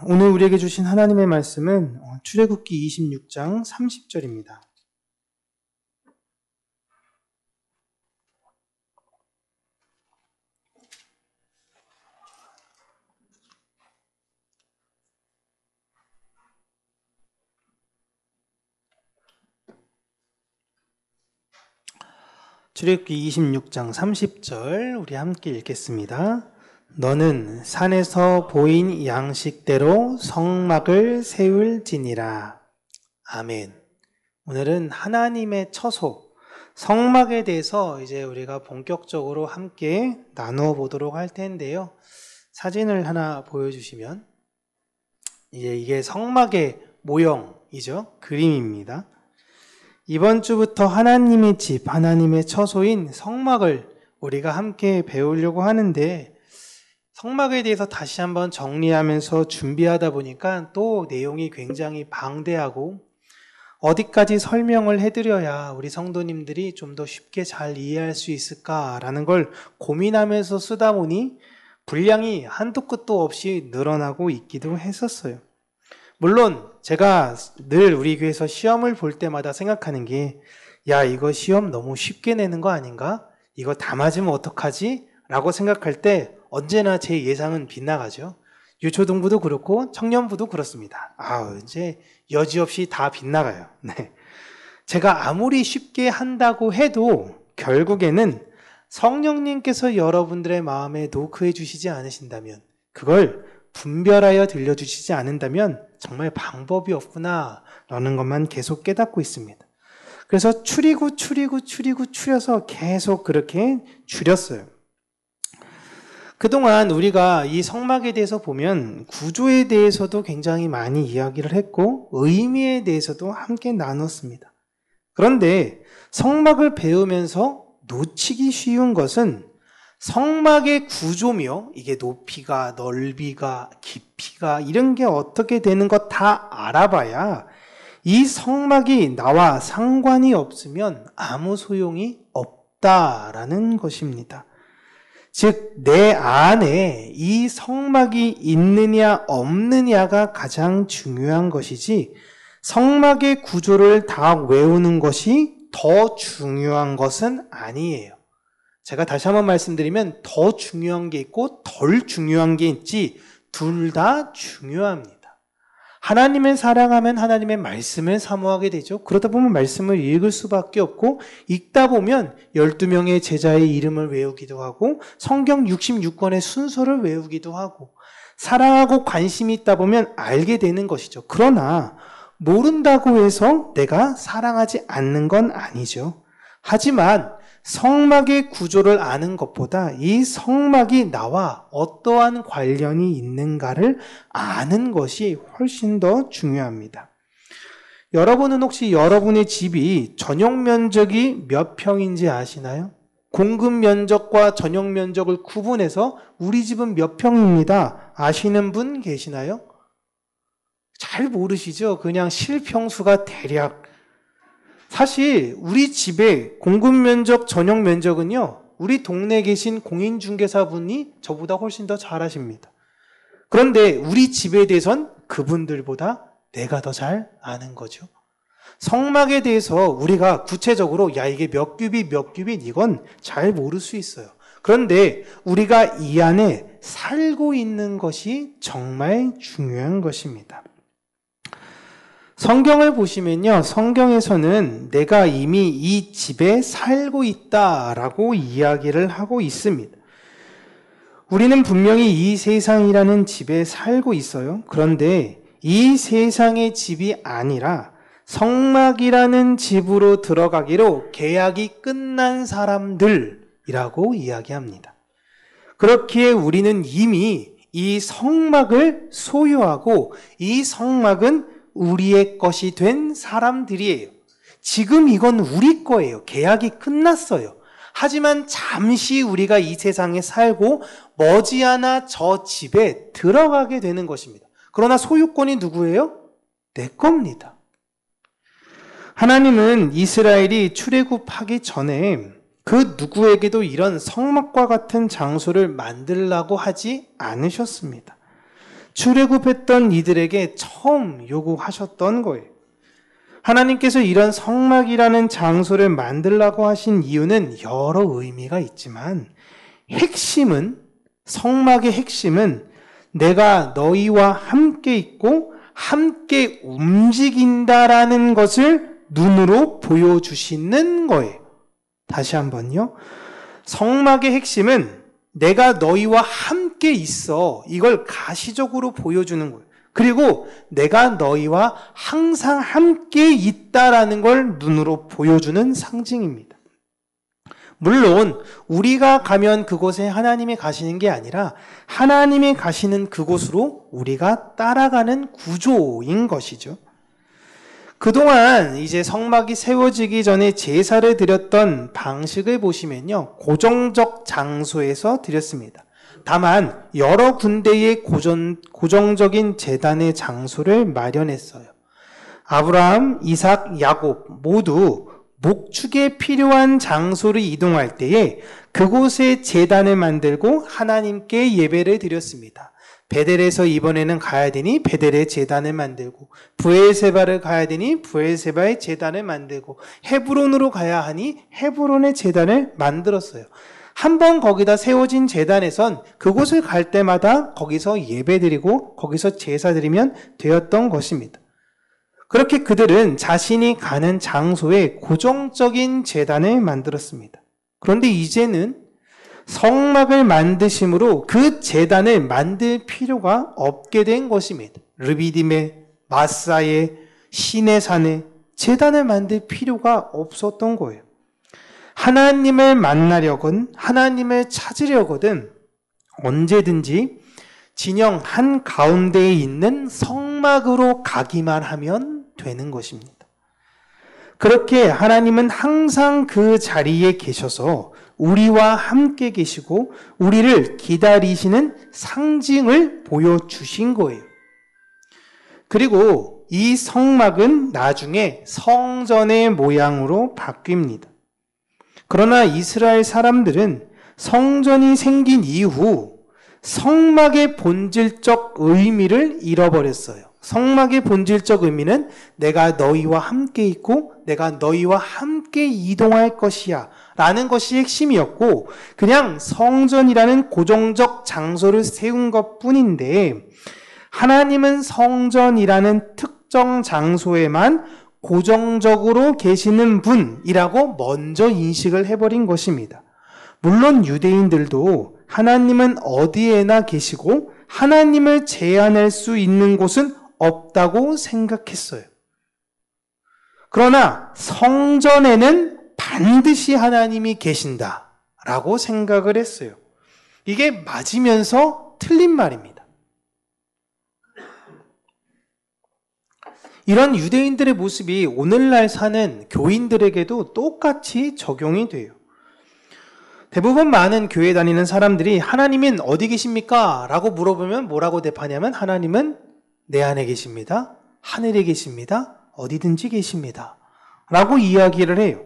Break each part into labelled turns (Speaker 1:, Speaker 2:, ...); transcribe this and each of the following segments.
Speaker 1: 오늘 우리에게 주신 하나님의 말씀은 출애굽기 26장 30절입니다. 출애굽기 26장 30절 우리 함께 읽겠습니다. 너는 산에서 보인 양식대로 성막을 세울지니라. 아멘. 오늘은 하나님의 처소, 성막에 대해서 이제 우리가 본격적으로 함께 나누어 보도록 할 텐데요. 사진을 하나 보여주시면 이게 성막의 모형이죠. 그림입니다. 이번 주부터 하나님의 집, 하나님의 처소인 성막을 우리가 함께 배우려고 하는데 성막에 대해서 다시 한번 정리하면서 준비하다 보니까 또 내용이 굉장히 방대하고 어디까지 설명을 해드려야 우리 성도님들이 좀 더 쉽게 잘 이해할 수 있을까라는 걸 고민하면서 쓰다 보니 분량이 한도 끝도 없이 늘어나고 있기도 했었어요. 물론 제가 늘 우리 교회에서 시험을 볼 때마다 생각하는 게 이거 시험 너무 쉽게 내는 거 아닌가? 이거 다 맞으면 어떡하지? 라고 생각할 때 언제나 제 예상은 빗나가죠. 유초등부도 그렇고 청년부도 그렇습니다. 이제 여지없이 다 빗나가요. 네. 제가 아무리 쉽게 한다고 해도 결국에는 성령님께서 여러분들의 마음에 노크해 주시지 않으신다면, 그걸 분별하여 들려주시지 않는다면 정말 방법이 없구나라는 것만 계속 깨닫고 있습니다. 그래서 추려서 계속 그렇게 줄였어요. 그동안 우리가 이 성막에 대해서 보면 구조에 대해서도 굉장히 많이 이야기를 했고 의미에 대해서도 함께 나눴습니다. 그런데 성막을 배우면서 놓치기 쉬운 것은 성막의 구조며 이게 높이가, 넓이가, 깊이가 이런 게 어떻게 되는 거 다 알아봐야 이 성막이 나와 상관이 없으면 아무 소용이 없다라는 것입니다. 즉, 내 안에 이 성막이 있느냐 없느냐가 가장 중요한 것이지 성막의 구조를 다 외우는 것이 더 중요한 것은 아니에요. 제가 다시 한번 말씀드리면 더 중요한 게 있고 덜 중요한 게 있지 둘 다 중요합니다. 하나님을 사랑하면 하나님의 말씀을 사모하게 되죠. 그러다 보면 말씀을 읽을 수밖에 없고 읽다 보면 12명의 제자의 이름을 외우기도 하고 성경 66권의 순서를 외우기도 하고 사랑하고 관심이 있다 보면 알게 되는 것이죠. 그러나 모른다고 해서 내가 사랑하지 않는 건 아니죠. 하지만 성막의 구조를 아는 것보다 이 성막이 나와 어떠한 관련이 있는가를 아는 것이 훨씬 더 중요합니다. 여러분은 혹시 여러분의 집이 전용 면적이 몇 평인지 아시나요? 공급 면적과 전용 면적을 구분해서 우리 집은 몇 평입니다. 아시는 분 계시나요? 잘 모르시죠? 그냥 실평수가 대략. 사실 우리 집의 공급 면적, 전용 면적은요, 우리 동네에 계신 공인중개사분이 저보다 훨씬 더 잘 아십니다. 그런데 우리 집에 대해선 그분들보다 내가 더 잘 아는 거죠. 성막에 대해서 우리가 구체적으로 이게 몇 큐빗 이건 잘 모를 수 있어요. 그런데 우리가 이 안에 살고 있는 것이 정말 중요한 것입니다. 성경을 보시면요, 성경에서는 내가 이미 이 집에 살고 있다라고 이야기를 하고 있습니다. 우리는 분명히 이 세상이라는 집에 살고 있어요. 그런데 이 세상의 집이 아니라 성막이라는 집으로 들어가기로 계약이 끝난 사람들이라고 이야기합니다. 그렇기에 우리는 이미 이 성막을 소유하고 이 성막은 우리의 것이 된 사람들이에요. 지금 이건 우리 거예요. 계약이 끝났어요. 하지만 잠시 우리가 이 세상에 살고 머지않아 저 집에 들어가게 되는 것입니다. 그러나 소유권이 누구예요? 내 겁니다. 하나님은 이스라엘이 출애굽하기 전에 그 누구에게도 이런 성막과 같은 장소를 만들라고 하지 않으셨습니다. 출애굽했던 이들에게 처음 요구하셨던 거예요. 하나님께서 이런 성막이라는 장소를 만들라고 하신 이유는 여러 의미가 있지만 성막의 핵심은 내가 너희와 함께 있고 함께 움직인다라는 것을 눈으로 보여주시는 거예요. 다시 한번요. 성막의 핵심은 내가 너희와 함께 있어. 이걸 가시적으로 보여주는 거예요. 그리고 내가 너희와 항상 함께 있다라는 걸 눈으로 보여주는 상징입니다. 물론 우리가 가면 그곳에 하나님이 가시는 게 아니라 하나님이 가시는 그곳으로 우리가 따라가는 구조인 것이죠. 그동안 이제 성막이 세워지기 전에 제사를 드렸던 방식을 보시면요. 고정적 장소에서 드렸습니다. 다만 여러 군데의 고정적인 제단의 장소를 마련했어요. 아브라함, 이삭, 야곱 모두 목축에 필요한 장소를 이동할 때에 그곳에 제단을 만들고 하나님께 예배를 드렸습니다. 베델에서 이번에는 가야 되니 베델의 제단을 만들고, 브엘세바를 가야 되니 브엘세바의 제단을 만들고, 헤브론으로 가야 하니 헤브론의 제단을 만들었어요. 한번 거기다 세워진 제단에선 그곳을 갈 때마다 거기서 예배드리고 거기서 제사드리면 되었던 것입니다. 그렇게 그들은 자신이 가는 장소에 고정적인 제단을 만들었습니다. 그런데 이제는 성막을 만드심으로 그 제단을 만들 필요가 없게 된 것입니다. 르비딤에, 마사에, 시내산에 제단을 만들 필요가 없었던 거예요. 하나님을 만나려건, 하나님을 찾으려거든 언제든지 진영 한가운데에 있는 성막으로 가기만 하면 되는 것입니다. 그렇게 하나님은 항상 그 자리에 계셔서 우리와 함께 계시고 우리를 기다리시는 상징을 보여주신 거예요. 그리고 이 성막은 나중에 성전의 모양으로 바뀝니다. 그러나 이스라엘 사람들은 성전이 생긴 이후 성막의 본질적 의미를 잃어버렸어요. 성막의 본질적 의미는 내가 너희와 함께 있고 내가 너희와 함께 이동할 것이야 라는 것이 핵심이었고, 그냥 성전이라는 고정적 장소를 세운 것 뿐인데 하나님은 성전이라는 특정 장소에만 고정적으로 계시는 분이라고 먼저 인식을 해버린 것입니다. 물론 유대인들도 하나님은 어디에나 계시고 하나님을 제한할 수 있는 곳은 없다고 생각했어요. 그러나 성전에는 반드시 하나님이 계신다라고 생각을 했어요. 이게 맞으면서 틀린 말입니다. 이런 유대인들의 모습이 오늘날 사는 교인들에게도 똑같이 적용이 돼요. 대부분 많은 교회 다니는 사람들이 하나님은 어디 계십니까? 라고 물어보면 뭐라고 대답하냐면 하나님은 내 안에 계십니다. 하늘에 계십니다. 어디든지 계십니다. 라고 이야기를 해요.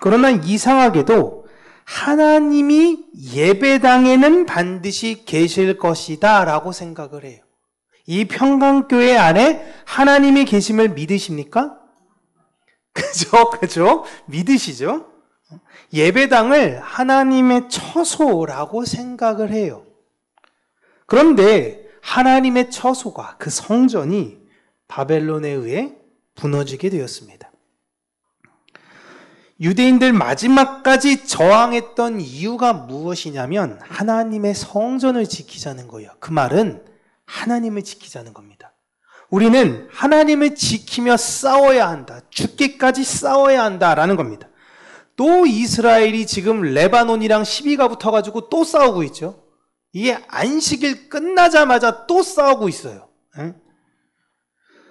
Speaker 1: 그러나 이상하게도 하나님이 예배당에는 반드시 계실 것이다 라고 생각을 해요. 이 평강교회 안에 하나님이 계심을 믿으십니까? 그죠? 믿으시죠? 예배당을 하나님의 처소라고 생각을 해요. 그런데 하나님의 처소가, 그 성전이 바벨론에 의해 무너지게 되었습니다. 유대인들 마지막까지 저항했던 이유가 무엇이냐면 하나님의 성전을 지키자는 거예요. 그 말은 하나님을 지키자는 겁니다. 우리는 하나님을 지키며 싸워야 한다. 죽기까지 싸워야 한다라는 겁니다. 또 이스라엘이 지금 레바논이랑 시비가 붙어가지고 또 싸우고 있죠. 이게 안식일 끝나자마자 또 싸우고 있어요.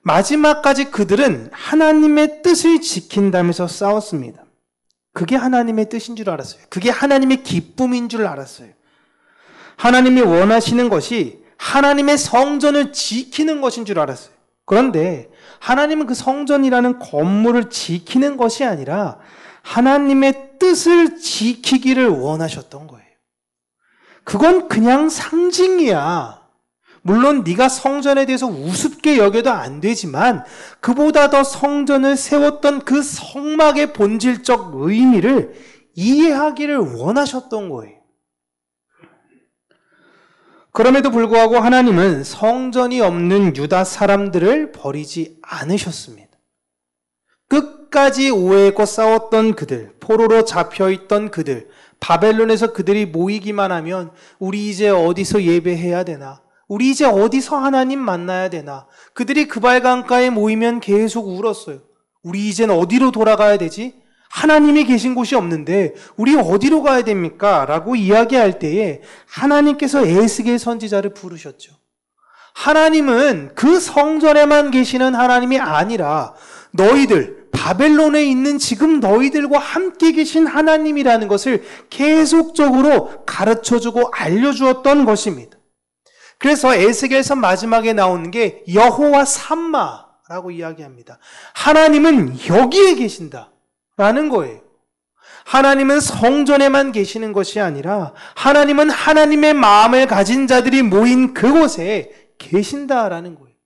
Speaker 1: 마지막까지 그들은 하나님의 뜻을 지킨다면서 싸웠습니다. 그게 하나님의 뜻인 줄 알았어요. 그게 하나님의 기쁨인 줄 알았어요. 하나님이 원하시는 것이 하나님의 성전을 지키는 것인 줄 알았어요. 그런데 하나님은 그 성전이라는 건물을 지키는 것이 아니라 하나님의 뜻을 지키기를 원하셨던 거예요. 그건 그냥 상징이야. 물론 네가 성전에 대해서 우습게 여겨도 안 되지만 그보다 더 성전을 세웠던 그 성막의 본질적 의미를 이해하기를 원하셨던 거예요. 그럼에도 불구하고 하나님은 성전이 없는 유다 사람들을 버리지 않으셨습니다. 끝까지 오해했고 싸웠던 그들, 포로로 잡혀있던 그들, 바벨론에서 그들이 모이기만 하면 우리 이제 어디서 예배해야 되나? 우리 이제 어디서 하나님 만나야 되나? 그들이 그발 강가에 모이면 계속 울었어요. 우리 이젠 어디로 돌아가야 되지? 하나님이 계신 곳이 없는데 우리 어디로 가야 됩니까? 라고 이야기할 때에 하나님께서 에스겔 선지자를 부르셨죠. 하나님은 그 성전에만 계시는 하나님이 아니라 너희들, 바벨론에 있는 지금 너희들과 함께 계신 하나님이라는 것을 계속적으로 가르쳐주고 알려주었던 것입니다. 그래서 에스겔서 마지막에 나오는 게 여호와 삼마라고 이야기합니다. 하나님은 여기에 계신다 라는 거예요. 하나님은 성전에만 계시는 것이 아니라 하나님은 하나님의 마음을 가진 자들이 모인 그곳에 계신다라는 거예요.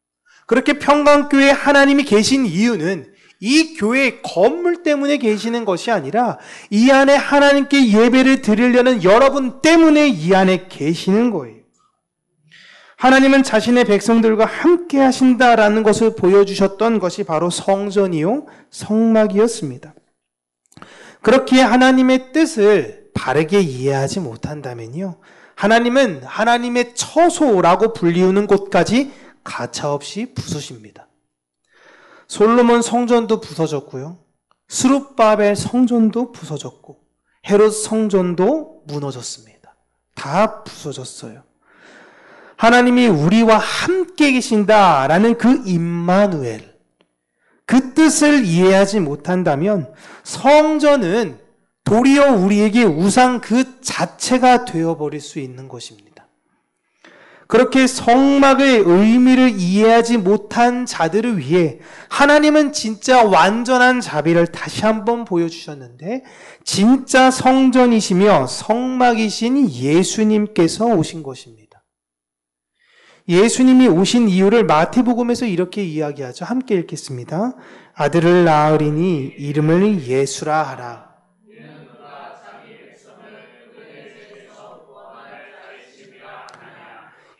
Speaker 1: 그렇게 평강교회에 하나님이 계신 이유는 이 교회의 건물 때문에 계시는 것이 아니라 이 안에 하나님께 예배를 드리려는 여러분 때문에 이 안에 계시는 거예요. 하나님은 자신의 백성들과 함께 하신다라는 것을 보여주셨던 것이 바로 성전이요, 성막이었습니다. 그렇기에 하나님의 뜻을 바르게 이해하지 못한다면요, 하나님은 하나님의 처소라고 불리우는 곳까지 가차없이 부수십니다. 솔로몬 성전도 부서졌고요, 스룹바벨 성전도 부서졌고, 헤롯 성전도 무너졌습니다. 다 부서졌어요. 하나님이 우리와 함께 계신다라는 그 임마누엘, 그 뜻을 이해하지 못한다면 성전은 도리어 우리에게 우상 그 자체가 되어버릴 수 있는 것입니다. 그렇게 성막의 의미를 이해하지 못한 자들을 위해 하나님은 진짜 완전한 자비를 다시 한번 보여주셨는데, 진짜 성전이시며 성막이신 예수님께서 오신 것입니다. 예수님이 오신 이유를 마태복음에서 이렇게 이야기하죠. 함께 읽겠습니다. 아들을 낳으리니 이름을 예수라 하라.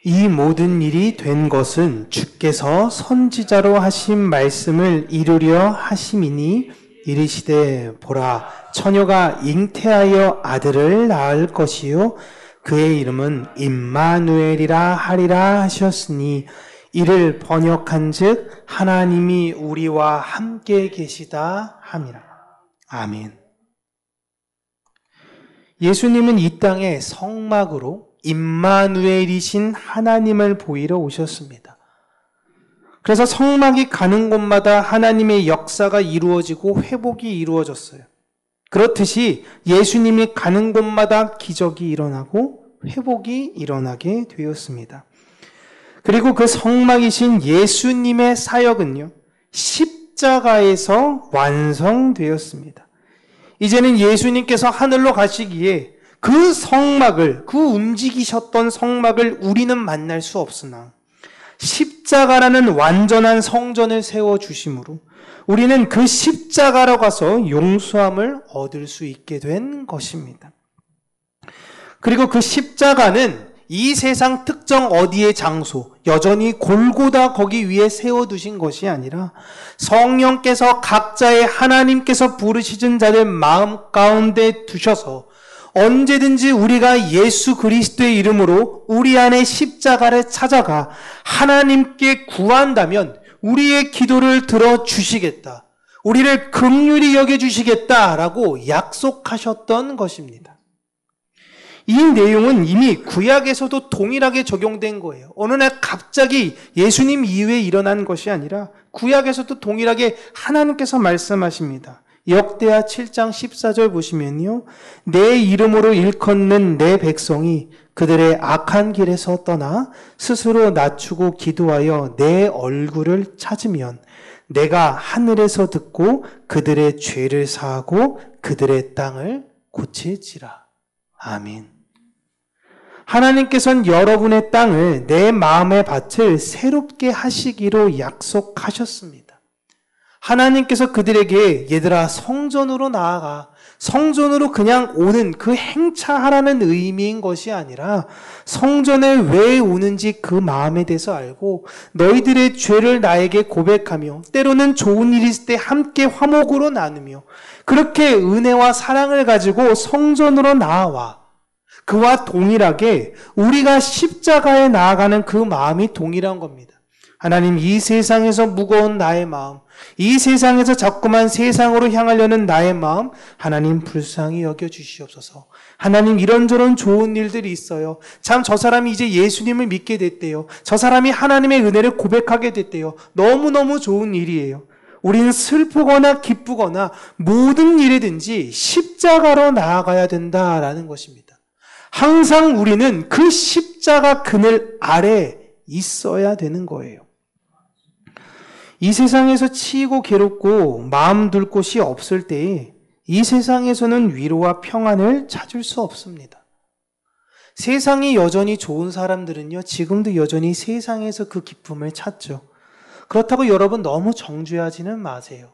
Speaker 1: 이 모든 일이 된 것은 주께서 선지자로 하신 말씀을 이루려 하심이니, 이르시되 보라, 처녀가 잉태하여 아들을 낳을 것이요 그의 이름은 임마누엘이라 하리라 하셨으니, 이를 번역한즉 하나님이 우리와 함께 계시다 함이라. 아멘. 예수님은 이 땅에 성막으로 임마누엘이신 하나님을 보이러 오셨습니다. 그래서 성막이 가는 곳마다 하나님의 역사가 이루어지고 회복이 이루어졌어요. 그렇듯이 예수님이 가는 곳마다 기적이 일어나고 회복이 일어나게 되었습니다. 그리고 그 성막이신 예수님의 사역은요, 십자가에서 완성되었습니다. 이제는 예수님께서 하늘로 가시기에 그 성막을, 그 움직이셨던 성막을 우리는 만날 수 없으나 십자가라는 완전한 성전을 세워주심으로 우리는 그 십자가로 가서 용서함을 얻을 수 있게 된 것입니다. 그리고 그 십자가는 이 세상 특정 어디의 장소, 여전히 골고다 거기 위에 세워두신 것이 아니라 성령께서 각자의 하나님께서 부르시는 자들 마음 가운데 두셔서 언제든지 우리가 예수 그리스도의 이름으로 우리 안에 십자가를 찾아가 하나님께 구한다면 우리의 기도를 들어주시겠다, 우리를 긍휼히 여겨주시겠다라고 약속하셨던 것입니다. 이 내용은 이미 구약에서도 동일하게 적용된 거예요. 어느 날 갑자기 예수님 이후에 일어난 것이 아니라 구약에서도 동일하게 하나님께서 말씀하십니다. 역대하 7장 14절 보시면요, 내 이름으로 일컫는 내 백성이 그들의 악한 길에서 떠나 스스로 낮추고 기도하여 내 얼굴을 찾으면 내가 하늘에서 듣고 그들의 죄를 사하고 그들의 땅을 고칠지라. 아멘. 하나님께서는 여러분의 땅을, 내 마음의 밭을 새롭게 하시기로 약속하셨습니다. 하나님께서 그들에게 얘들아 성전으로 나아가, 성전으로 그냥 오는 그 행차하라는 의미인 것이 아니라 성전에 왜 오는지 그 마음에 대해서 알고 너희들의 죄를 나에게 고백하며 때로는 좋은 일이 있을 때 함께 화목으로 나누며 그렇게 은혜와 사랑을 가지고 성전으로 나아와. 그와 동일하게 우리가 십자가에 나아가는 그 마음이 동일한 겁니다. 하나님, 이 세상에서 무거운 나의 마음, 이 세상에서 자꾸만 세상으로 향하려는 나의 마음, 하나님 불쌍히 여겨주시옵소서. 하나님, 이런저런 좋은 일들이 있어요. 참 저 사람이 이제 예수님을 믿게 됐대요. 저 사람이 하나님의 은혜를 고백하게 됐대요. 너무너무 좋은 일이에요. 우리는 슬프거나 기쁘거나 모든 일이든지 십자가로 나아가야 된다라는 것입니다. 항상 우리는 그 십자가 그늘 아래 있어야 되는 거예요. 이 세상에서 치이고 괴롭고 마음 둘 곳이 없을 때에 이 세상에서는 위로와 평안을 찾을 수 없습니다. 세상이 여전히 좋은 사람들은요, 지금도 여전히 세상에서 그 기쁨을 찾죠. 그렇다고 여러분 너무 정죄하지는 마세요.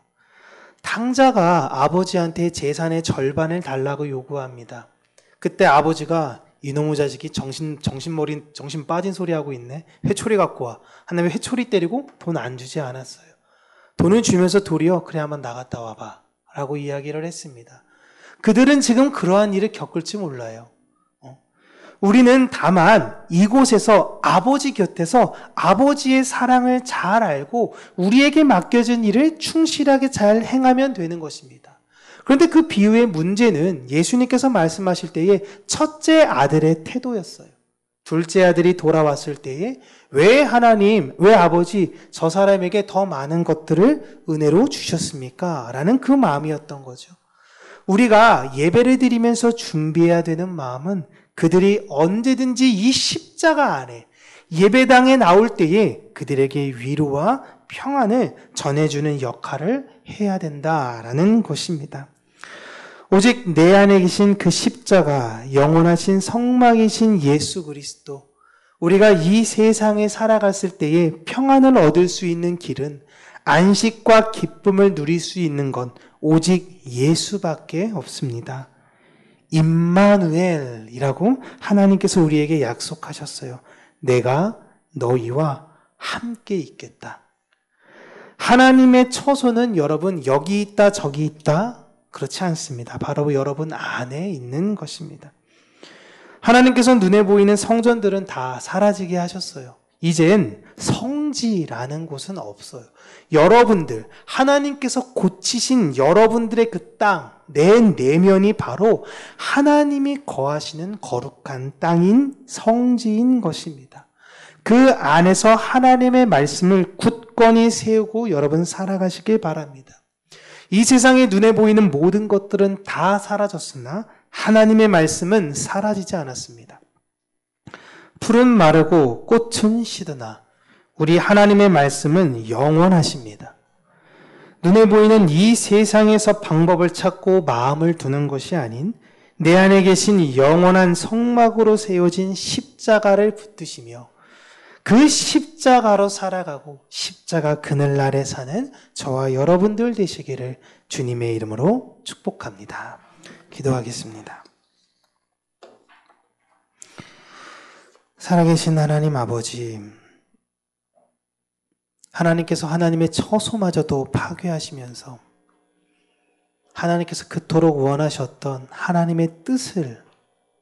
Speaker 1: 탕자가 아버지한테 재산의 절반을 달라고 요구합니다. 그때 아버지가 이놈의 자식이 정신 빠진 소리 하고 있네. 회초리 갖고 와. 하나님이 회초리 때리고 돈 안 주지 않았어요. 돈을 주면서 도리어 그래 한번 나갔다 와봐 라고 이야기를 했습니다. 그들은 지금 그러한 일을 겪을지 몰라요. 우리는 다만 이곳에서 아버지 곁에서 아버지의 사랑을 잘 알고 우리에게 맡겨진 일을 충실하게 잘 행하면 되는 것입니다. 그런데 그 비유의 문제는 예수님께서 말씀하실 때에 첫째 아들의 태도였어요. 둘째 아들이 돌아왔을 때에 왜 하나님, 왜 아버지 저 사람에게 더 많은 것들을 은혜로 주셨습니까? 라는 그 마음이었던 거죠. 우리가 예배를 드리면서 준비해야 되는 마음은 그들이 언제든지 이 십자가 안에 예배당에 나올 때에 그들에게 위로와 평안을 전해주는 역할을 해야 된다라는 것입니다. 오직 내 안에 계신 그 십자가, 영원하신 성막이신 예수 그리스도, 우리가 이 세상에 살아갔을 때에 평안을 얻을 수 있는 길은, 안식과 기쁨을 누릴 수 있는 건 오직 예수밖에 없습니다. 임마누엘이라고 하나님께서 우리에게 약속하셨어요. 내가 너희와 함께 있겠다. 하나님의 처소는 여러분 여기 있다 저기 있다 그렇지 않습니다. 바로 여러분 안에 있는 것입니다. 하나님께서 눈에 보이는 성전들은 다 사라지게 하셨어요. 이젠 성지라는 곳은 없어요. 여러분들, 하나님께서 고치신 여러분들의 그 땅, 내 내면이 바로 하나님이 거하시는 거룩한 땅인 성지인 것입니다. 그 안에서 하나님의 말씀을 굳건히 세우고 여러분 살아가시길 바랍니다. 이 세상에 눈에 보이는 모든 것들은 다 사라졌으나 하나님의 말씀은 사라지지 않았습니다. 풀은 마르고 꽃은 시드나 우리 하나님의 말씀은 영원하십니다. 눈에 보이는 이 세상에서 방법을 찾고 마음을 두는 것이 아닌 내 안에 계신 영원한 성막으로 세워진 십자가를 붙드시며 그 십자가로 살아가고 십자가 그늘 아래 사는 저와 여러분들 되시기를 주님의 이름으로 축복합니다. 기도하겠습니다. 살아계신 하나님 아버지, 하나님께서 하나님의 처소마저도 파괴하시면서 하나님께서 그토록 원하셨던 하나님의 뜻을,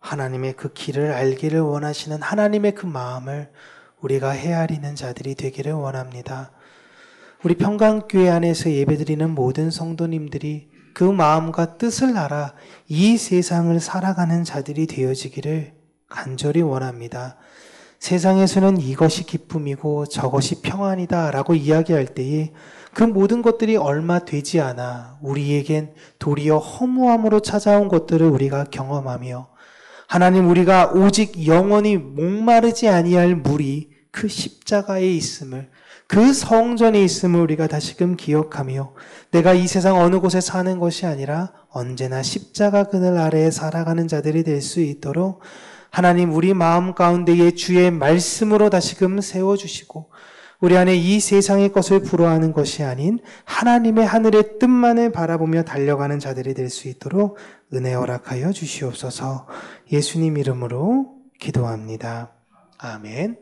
Speaker 1: 하나님의 그 길을 알기를 원하시는 하나님의 그 마음을 우리가 헤아리는 자들이 되기를 원합니다. 우리 평강교회 안에서 예배드리는 모든 성도님들이 그 마음과 뜻을 알아 이 세상을 살아가는 자들이 되어지기를 간절히 원합니다. 세상에서는 이것이 기쁨이고 저것이 평안이다 라고 이야기할 때에 그 모든 것들이 얼마 되지 않아 우리에겐 도리어 허무함으로 찾아온 것들을 우리가 경험하며 하나님, 우리가 오직 영원히 목마르지 아니할 물이 그 십자가에 있음을, 그 성전에 있음을 우리가 다시금 기억하며 내가 이 세상 어느 곳에 사는 것이 아니라 언제나 십자가 그늘 아래에 살아가는 자들이 될 수 있도록 하나님 우리 마음 가운데에 주의 말씀으로 다시금 세워주시고 우리 안에 이 세상의 것을 부러워하는 것이 아닌 하나님의 하늘의 뜻만을 바라보며 달려가는 자들이 될 수 있도록 은혜 허락하여 주시옵소서. 예수님 이름으로 기도합니다. 아멘.